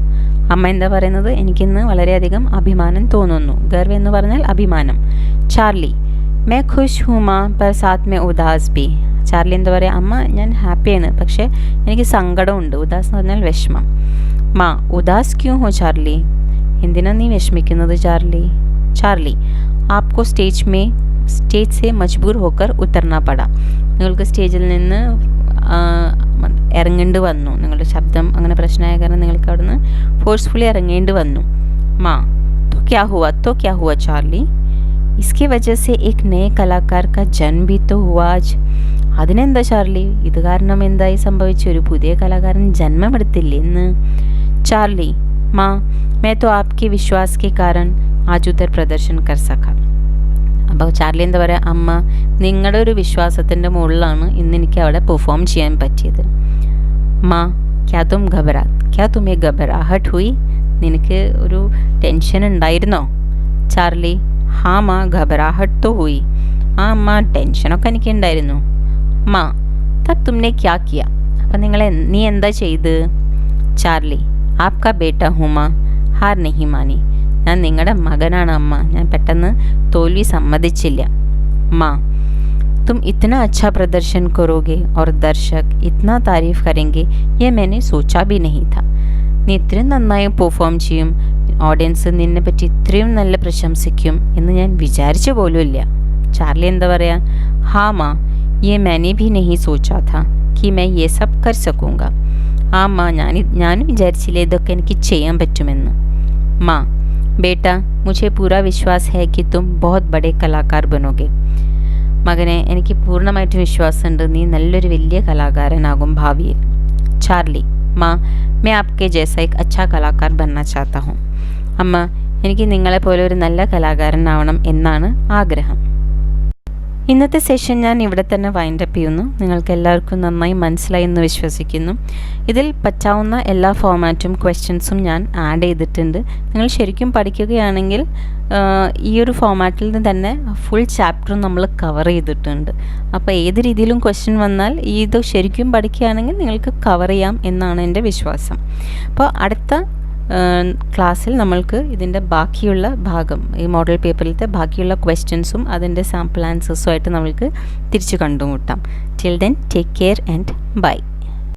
അമ്മ എന്താ പറയുന്നത്? എനിക്കിന്ന് വളരെയധികം അഭിമാനം തോന്നുന്നു. ഗർവ് എന്ന് പറഞ്ഞാൽ അഭിമാനം. ചാർലി मैं खुश हूँ माँ पर साथ में उदास भी. ചാർലി എന്താ പറയുക? അമ്മ ഞാൻ ഹാപ്പിയാണ്, പക്ഷേ എനിക്ക് സങ്കടമുണ്ട്. ഉദാസ് എന്ന് പറഞ്ഞാൽ വിഷമം. മാ ഉദാസ് ക്യൂ ഹോ ചാർലി. എന്തിനാ നീ വിഷമിക്കുന്നത് ചാർലി? ചാർലി ആപ്കോ സ്റ്റേജ് സെ മജ്ബൂർ ഹോക്കർ ഉത്തർനാ പടാ. നിങ്ങൾക്ക് സ്റ്റേജിൽ നിന്ന് ഇറങ്ങേണ്ടി വന്നു. നിങ്ങളുടെ ശബ്ദം അങ്ങനെ പ്രശ്നമായ കാരണം നിങ്ങൾക്ക് അവിടെ നിന്ന് ഫോഴ്സ്ഫുള്ളി ഇറങ്ങേണ്ടി വന്നു. മാ तो क्या हुआ ചാർലി. इसकी वजह से एक नए कलाकार का जन्म भी तो हुआ आज. അതിനെന്താ ചാർലി, ഇത് കാരണം എന്തായി സംഭവിച്ചു? ഒരു പുതിയ കലാകാരൻ ജന്മമെടുത്തില്ലേ ഇന്ന്? ചാർലി മാ मैं तो आपके विश्वास के कारण आज उधर प्रदर्शन कर सका. അപ്പോൾ ചാർലി എന്താ പറയുക? അമ്മ നിങ്ങളുടെ ഒരു വിശ്വാസത്തിൻ്റെ മുകളിലാണ് ഇന്ന് എനിക്ക് അവിടെ പെർഫോം ചെയ്യാൻ പറ്റിയത്. മാ ക്യാ തുമേ ഘബറാഹട്ട് ഹുയി. നിനക്ക് ഒരു ടെൻഷൻ ഉണ്ടായിരുന്നോ? ചാർലി ഹാ മാ ഘബറാഹട്ട് തോ ഹുയി. ആ അമ്മ ടെൻഷനൊക്കെ എനിക്ക് ഉണ്ടായിരുന്നു. മാ തബ് തുമ്നെ ക്യാ കിയ. അപ്പം നീ എന്താ ചെയ്ത്? ചാർലി ആപ്കാ ബേട്ട ഹൂമ ഹാർ നഹി മാനി. ഞാൻ നിങ്ങളുടെ മകനാണ് അമ്മ, ഞാൻ പെട്ടെന്ന് തോൽവി സമ്മതിച്ചില്ല. മാ तुम इतना अच्छा प्रदर्शन करोगे और दर्शक इतना तारीफ़ करेंगे ये मैंने सोचा भी नहीं था. നീ ഇത്രയും നന്നായി പെർഫോം ചെയ്യും, ഓഡിയൻസ് നിന്നെ പറ്റി ഇത്രയും നല്ല പ്രശംസിക്കും എന്ന് ഞാൻ വിചാരിച്ചു പോലുമില്ല. ചാർലി എന്താ പറയുക? ഹാ മാ, യെ मैंने भी नहीं सोचा था कि मैं ये सब कर सकूँगा. ആ മാ, ഞാനും വിചാരിച്ചില്ല ഇതൊക്കെ എനിക്ക് ചെയ്യാൻ പറ്റുമെന്ന്. മാ, बेटा मुझे पूरा विश्वास है कि तुम बहुत बड़े कलाकार बनोगे. മകനെ, എനിക്ക് പൂർണ്ണമായിട്ടും വിശ്വാസമുണ്ട് നീ നല്ലൊരു വലിയ കലാകാരനാകും ഭാവിയിൽ. ചാർലി, മാ, मैं आपके जैसा एक अच्छा कलाकार बनना चाहता हूँ. അമ്മ, എനിക്ക് നിങ്ങളെപ്പോലെ ഒരു നല്ല കലാകാരനാവണം എന്നാണ് ആഗ്രഹം. ഇന്നത്തെ സെഷൻ ഞാൻ ഇവിടെ തന്നെ വൈൻഡപ്പ് ചെയ്യുന്നു. നിങ്ങൾക്ക് എല്ലാവർക്കും നന്നായി മനസ്സിലായി എന്ന് വിശ്വസിക്കുന്നു. ഇതിൽ പറ്റാവുന്ന എല്ലാ ഫോമാറ്റും ക്വസ്റ്റ്യൻസും ഞാൻ ആഡ് ചെയ്തിട്ടുണ്ട്. നിങ്ങൾ ശരിക്കും പഠിക്കുകയാണെങ്കിൽ ഈ ഒരു ഫോമാറ്റിൽ നിന്ന് തന്നെ ഫുൾ ചാപ്റ്ററും നമ്മൾ കവർ ചെയ്തിട്ടുണ്ട്. അപ്പോൾ ഏത് രീതിയിലും ക്വസ്റ്റ്യൻ വന്നാൽ ഇത് ശരിക്കും പഠിക്കുകയാണെങ്കിൽ നിങ്ങൾക്ക് കവർ ചെയ്യാം എന്നാണ് എൻ്റെ വിശ്വാസം. അപ്പോൾ അടുത്ത ക്ലാസ്സിൽ നമ്മൾക്ക് ഇതിൻ്റെ ബാക്കിയുള്ള ഭാഗം, ഈ മോഡൽ പേപ്പറിലത്തെ ബാക്കിയുള്ള ക്വസ്റ്റ്യൻസും അതിൻ്റെ സാമ്പിൾ ആൻസേഴ്സും ആയിട്ട് നമ്മൾക്ക് തിരിച്ച് കണ്ടുമുട്ടാം. Till then take care and by.